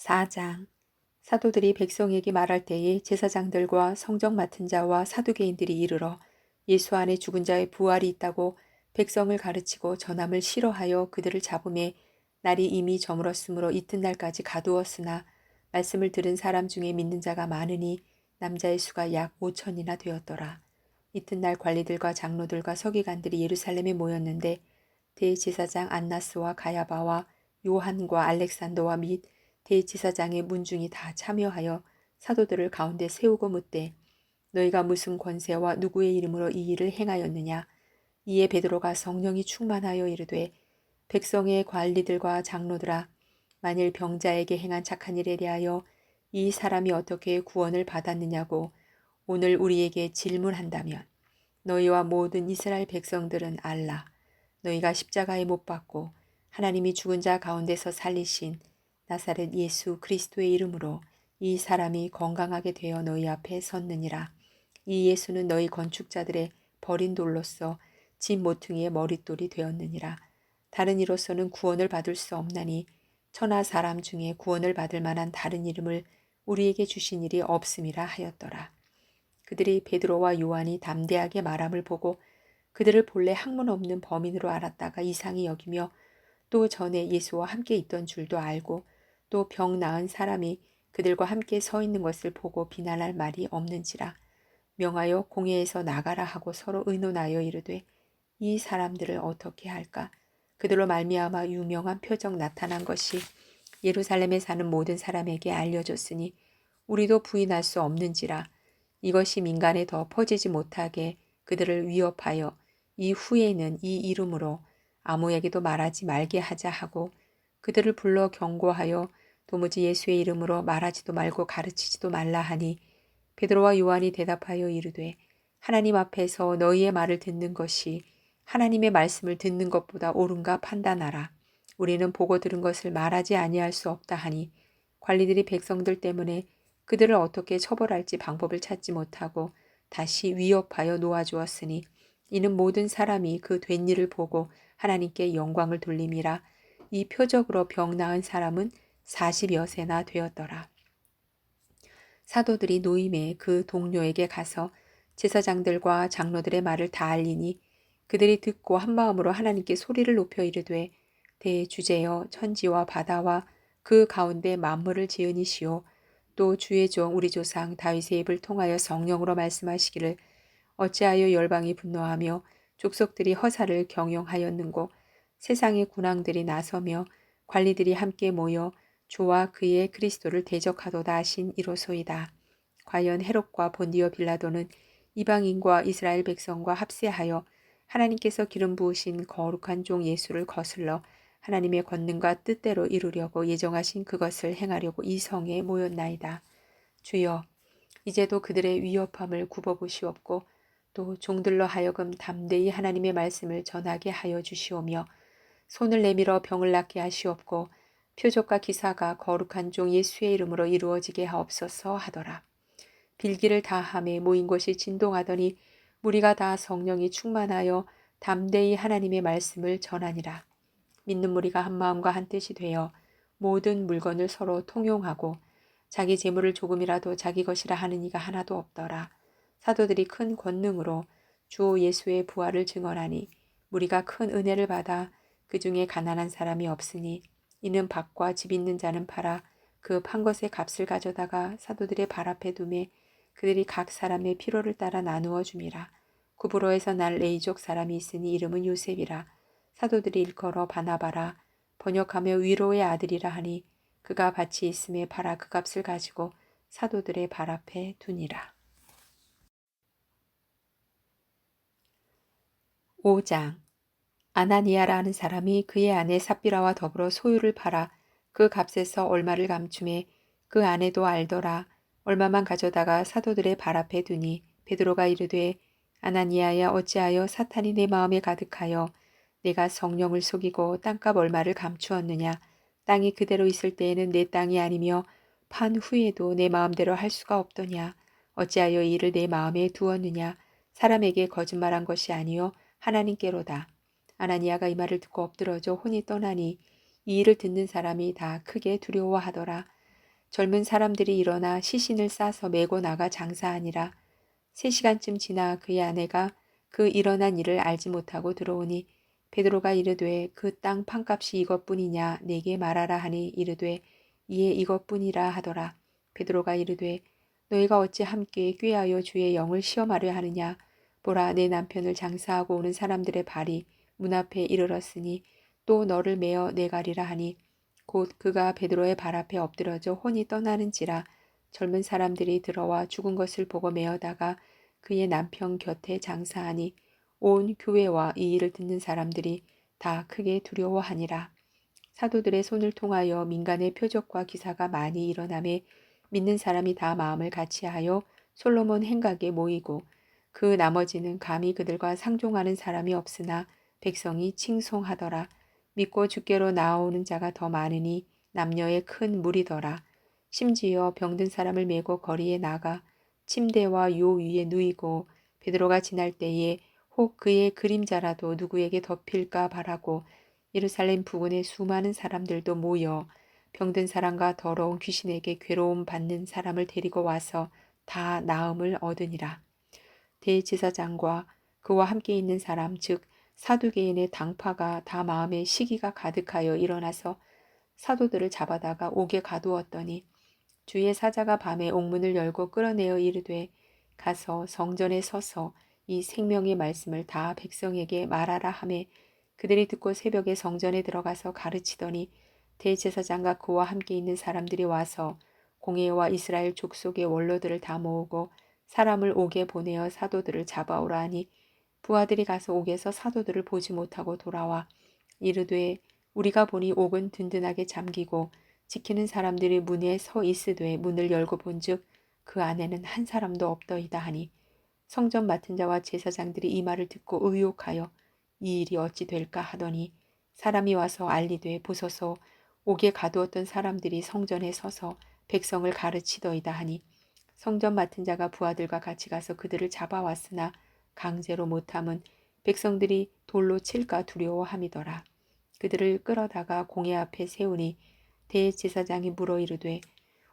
4장. 사도들이 백성에게 말할 때에 제사장들과 성적 맡은 자와 사두개인들이 이르러 예수 안에 죽은 자의 부활이 있다고 백성을 가르치고 전함을 싫어하여 그들을 잡음에 날이 이미 저물었으므로 이튿날까지 가두었으나 말씀을 들은 사람 중에 믿는 자가 많으니 남자의 수가 약 5천이나 되었더라. 이튿날 관리들과 장로들과 서기관들이 예루살렘에 모였는데 대제사장 안나스와 가야바와 요한과 알렉산더와 및 대제사장의 문중이 다 참여하여 사도들을 가운데 세우고 묻되 너희가 무슨 권세와 누구의 이름으로 이 일을 행하였느냐. 이에 베드로가 성령이 충만하여 이르되 백성의 관리들과 장로들아 만일 병자에게 행한 착한 일에 대하여 이 사람이 어떻게 구원을 받았느냐고 오늘 우리에게 질문한다면 너희와 모든 이스라엘 백성들은 알라. 너희가 십자가에 못 박고 하나님이 죽은 자 가운데서 살리신 나사렛 예수 그리스도의 이름으로 이 사람이 건강하게 되어 너희 앞에 섰느니라. 이 예수는 너희 건축자들의 버린 돌로서 집 모퉁이의 머릿돌이 되었느니라. 다른 이로서는 구원을 받을 수 없나니 천하 사람 중에 구원을 받을 만한 다른 이름을 우리에게 주신 일이 없음이라 하였더라. 그들이 베드로와 요한이 담대하게 말함을 보고 그들을 본래 학문 없는 범인으로 알았다가 이상히 여기며 또 전에 예수와 함께 있던 줄도 알고 또 병 나은 사람이 그들과 함께 서 있는 것을 보고 비난할 말이 없는지라 명하여 공회에서 나가라 하고 서로 의논하여 이르되 이 사람들을 어떻게 할까. 그들로 말미암아 유명한 표적 나타난 것이 예루살렘에 사는 모든 사람에게 알려졌으니 우리도 부인할 수 없는지라. 이것이 민간에 더 퍼지지 못하게 그들을 위협하여 이후에는 이 이름으로 아무에게도 말하지 말게 하자 하고 그들을 불러 경고하여 도무지 예수의 이름으로 말하지도 말고 가르치지도 말라 하니 베드로와 요한이 대답하여 이르되 하나님 앞에서 너희의 말을 듣는 것이 하나님의 말씀을 듣는 것보다 옳은가 판단하라. 우리는 보고 들은 것을 말하지 아니할 수 없다 하니 관리들이 백성들 때문에 그들을 어떻게 처벌할지 방법을 찾지 못하고 다시 위협하여 놓아주었으니 이는 모든 사람이 그 된 일을 보고 하나님께 영광을 돌림이라. 이 표적으로 병 나은 사람은 40여세나 되었더라. 사도들이 노임에 그 동료에게 가서 제사장들과 장로들의 말을 다 알리니 그들이 듣고 한마음으로 하나님께 소리를 높여 이르되 대주제여 천지와 바다와 그 가운데 만물을 지으니시오 또 주의 종 우리 조상 다윗의 입을 통하여 성령으로 말씀하시기를 어찌하여 열방이 분노하며 족속들이 허사를 경영하였는고 세상의 군왕들이 나서며 관리들이 함께 모여 주와 그의 그리스도를 대적하도다 하신 이로소이다. 과연 헤롯과 본디오 빌라도는 이방인과 이스라엘 백성과 합세하여 하나님께서 기름 부으신 거룩한 종 예수를 거슬러 하나님의 권능과 뜻대로 이루려고 예정하신 그것을 행하려고 이 성에 모였나이다. 주여, 이제도 그들의 위협함을 굽어보시옵고 또 종들로 하여금 담대히 하나님의 말씀을 전하게 하여 주시오며 손을 내밀어 병을 낫게 하시옵고 표적과 기사가 거룩한 종 예수의 이름으로 이루어지게 하옵소서 하더라. 빌기를 다함에 모인 곳이 진동하더니 무리가 다 성령이 충만하여 담대히 하나님의 말씀을 전하니라. 믿는 무리가 한 마음과 한 뜻이 되어 모든 물건을 서로 통용하고 자기 재물을 조금이라도 자기 것이라 하는 이가 하나도 없더라. 사도들이 큰 권능으로 주 예수의 부활을 증언하니 무리가 큰 은혜를 받아 그 중에 가난한 사람이 없으니 이는 밭과 집 있는 자는 팔아 그 판 것의 값을 가져다가 사도들의 발 앞에 두매 그들이 각 사람의 필요를 따라 나누어 줌이라. 구브로에서 날 레이족 사람이 있으니 이름은 요셉이라. 사도들이 일컬어 바나바라 번역하며 위로의 아들이라 하니 그가 밭이 있음에 팔아 그 값을 가지고 사도들의 발 앞에 두니라. 5장. 아나니아라는 사람이 그의 아내 삽비라와 더불어 소유를 팔아 그 값에서 얼마를 감춤해 그 아내도 알더라. 얼마만 가져다가 사도들의 발 앞에 두니 베드로가 이르되 아나니아야 어찌하여 사탄이 내 마음에 가득하여 내가 성령을 속이고 땅값 얼마를 감추었느냐. 땅이 그대로 있을 때에는 내 땅이 아니며 판 후에도 내 마음대로 할 수가 없더냐. 어찌하여 이 일을 내 마음에 두었느냐. 사람에게 거짓말한 것이 아니요 하나님께로다. 아나니아가 이 말을 듣고 엎드러져 혼이 떠나니 이 일을 듣는 사람이 다 크게 두려워하더라. 젊은 사람들이 일어나 시신을 싸서 메고 나가 장사하니라. 3시간쯤 지나 그의 아내가 그 일어난 일을 알지 못하고 들어오니 베드로가 이르되 그 땅 판값이 이것뿐이냐 내게 말하라 하니 이르되 이에 이것뿐이라 하더라. 베드로가 이르되 너희가 어찌 함께 꾀하여 주의 영을 시험하려 하느냐. 보라 내 남편을 장사하고 오는 사람들의 발이 문 앞에 이르렀으니 또 너를 메어 내가리라 하니 곧 그가 베드로의 발 앞에 엎드러져 혼이 떠나는지라. 젊은 사람들이 들어와 죽은 것을 보고 메어다가 그의 남편 곁에 장사하니 온 교회와 이 일을 듣는 사람들이 다 크게 두려워하니라. 사도들의 손을 통하여 민간의 표적과 기사가 많이 일어나매 믿는 사람이 다 마음을 같이하여 솔로몬 행각에 모이고 그 나머지는 감히 그들과 상종하는 사람이 없으나 백성이 칭송하더라. 믿고 주께로 나아오는 자가 더 많으니 남녀의 큰 무리더라. 심지어 병든 사람을 메고 거리에 나가 침대와 요 위에 누이고 베드로가 지날 때에 혹 그의 그림자라도 누구에게 덮일까 바라고 예루살렘 부근에 수많은 사람들도 모여 병든 사람과 더러운 귀신에게 괴로움 받는 사람을 데리고 와서 다 나음을 얻으니라. 대제사장과 그와 함께 있는 사람 즉 사두개인의 당파가 다 마음에 시기가 가득하여 일어나서 사도들을 잡아다가 옥에 가두었더니 주의 사자가 밤에 옥문을 열고 끌어내어 이르되 가서 성전에 서서 이 생명의 말씀을 다 백성에게 말하라 하매 그들이 듣고 새벽에 성전에 들어가서 가르치더니 대제사장과 그와 함께 있는 사람들이 와서 공회와 이스라엘 족속의 원로들을 다 모으고 사람을 옥에 보내어 사도들을 잡아오라 하니 부하들이 가서 옥에서 사도들을 보지 못하고 돌아와 이르되 우리가 보니 옥은 든든하게 잠기고 지키는 사람들이 문에 서 있으되 문을 열고 본즉 그 안에는 한 사람도 없더이다 하니 성전 맡은 자와 제사장들이 이 말을 듣고 의혹하여 이 일이 어찌 될까 하더니 사람이 와서 알리되 보소서 옥에 가두었던 사람들이 성전에 서서 백성을 가르치더이다 하니 성전 맡은 자가 부하들과 같이 가서 그들을 잡아왔으나 강제로 못함은 백성들이 돌로 칠까 두려워함이더라. 그들을 끌어다가 공회 앞에 세우니 대제사장이 물어 이르되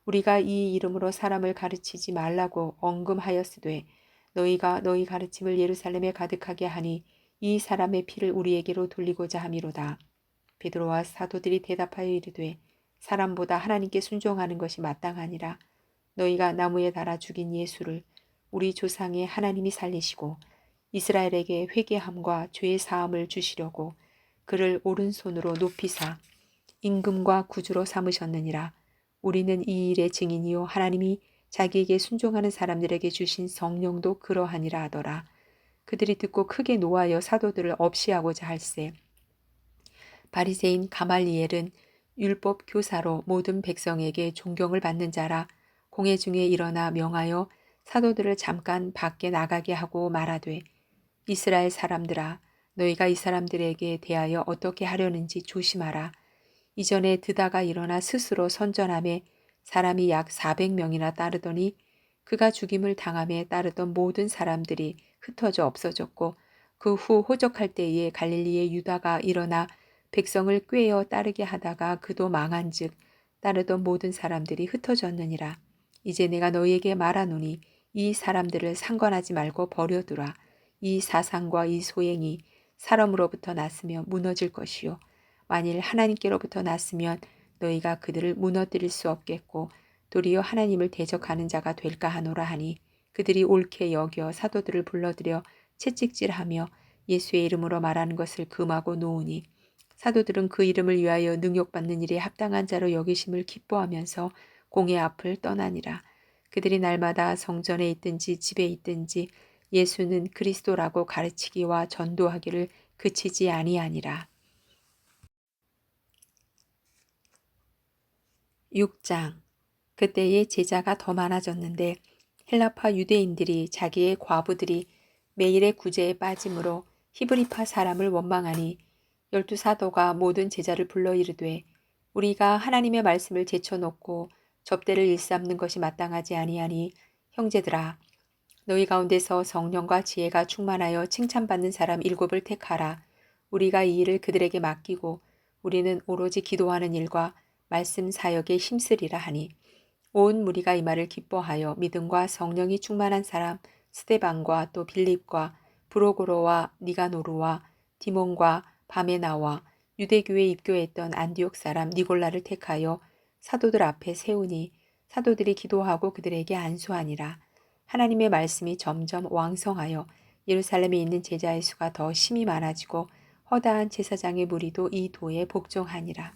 우리가 이 이름으로 사람을 가르치지 말라고 언금하였으되 너희가 너희 가르침을 예루살렘에 가득하게 하니 이 사람의 피를 우리에게로 돌리고자 함이로다. 베드로와 사도들이 대답하여 이르되 사람보다 하나님께 순종하는 것이 마땅하니라. 너희가 나무에 달아 죽인 예수를 우리 조상의 하나님이 살리시고 이스라엘에게 회개함과 죄의 사함을 주시려고 그를 오른손으로 높이사 임금과 구주로 삼으셨느니라. 우리는 이 일의 증인이요 하나님이 자기에게 순종하는 사람들에게 주신 성령도 그러하니라 하더라. 그들이 듣고 크게 노하여 사도들을 없이하고자 할세. 바리새인 가말리엘은 율법 교사로 모든 백성에게 존경을 받는 자라. 공회 중에 일어나 명하여 사도들을 잠깐 밖에 나가게 하고 말하되 이스라엘 사람들아 너희가 이 사람들에게 대하여 어떻게 하려는지 조심하라. 이전에 드다가 일어나 스스로 선전함에 사람이 약 400명이나 따르더니 그가 죽임을 당함에 따르던 모든 사람들이 흩어져 없어졌고 그 후 호적할 때에 갈릴리의 유다가 일어나 백성을 꾀어 따르게 하다가 그도 망한즉 따르던 모든 사람들이 흩어졌느니라. 이제 내가 너희에게 말하노니 이 사람들을 상관하지 말고 버려두라. 이 사상과 이 소행이 사람으로부터 났으며 무너질 것이요 만일 하나님께로부터 났으면 너희가 그들을 무너뜨릴 수 없겠고 도리어 하나님을 대적하는 자가 될까 하노라 하니 그들이 옳게 여겨 사도들을 불러들여 채찍질하며 예수의 이름으로 말하는 것을 금하고 놓으니 사도들은 그 이름을 위하여 능욕받는 일에 합당한 자로 여기심을 기뻐하면서 공회 앞을 떠나니라. 그들이 날마다 성전에 있든지 집에 있든지 예수는 그리스도라고 가르치기와 전도하기를 그치지 아니하니라. 6장. 그때에 제자가 더 많아졌는데 헬라파 유대인들이 자기의 과부들이 매일의 구제에 빠짐으로 히브리파 사람을 원망하니 12사도가 모든 제자를 불러 이르되 우리가 하나님의 말씀을 제쳐놓고 접대를 일삼는 것이 마땅하지 아니하니 형제들아 너희 가운데서 성령과 지혜가 충만하여 칭찬받는 사람 7을 택하라. 우리가 이 일을 그들에게 맡기고 우리는 오로지 기도하는 일과 말씀 사역에 힘쓰리라 하니 온 무리가 이 말을 기뻐하여 믿음과 성령이 충만한 사람 스데반과 또 빌립과 브로고로와 니가노르와 디몬과 바메나와 유대교에 입교했던 안디옥 사람 니골라를 택하여 사도들 앞에 세우니 사도들이 기도하고 그들에게 안수하니라. 하나님의 말씀이 점점 왕성하여 예루살렘에 있는 제자의 수가 더 심히 많아지고 허다한 제사장의 무리도 이 도에 복종하니라.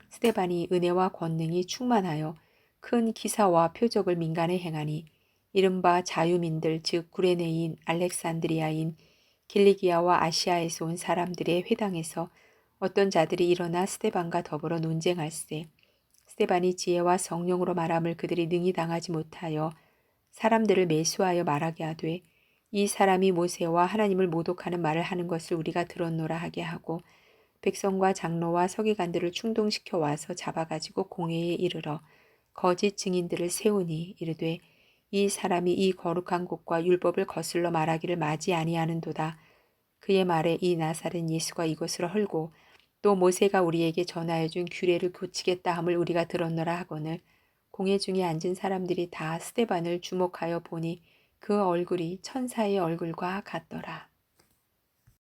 스데반이 은혜와 권능이 충만하여 큰 기사와 표적을 민간에 행하니 이른바 자유민들 즉 구레네인 알렉산드리아인 길리기아와 아시아에서 온 사람들의 회당에서 어떤 자들이 일어나 스데반과 더불어 논쟁할세. 스데반이 지혜와 성령으로 말함을 그들이 능히 당하지 못하여 사람들을 매수하여 말하게 하되 이 사람이 모세와 하나님을 모독하는 말을 하는 것을 우리가 들었노라 하게 하고 백성과 장로와 서기관들을 충동시켜 와서 잡아가지고 공회에 이르러 거짓 증인들을 세우니 이르되 이 사람이 이 거룩한 곳과 율법을 거슬러 말하기를 마지 아니하는도다. 그의 말에 이 나사렛 예수가 이것을 헐고 또 모세가 우리에게 전하여 준 규례를 고치겠다 함을 우리가 들었노라 하거늘 공회 중에 앉은 사람들이 다 스데반을 주목하여 보니 그 얼굴이 천사의 얼굴과 같더라.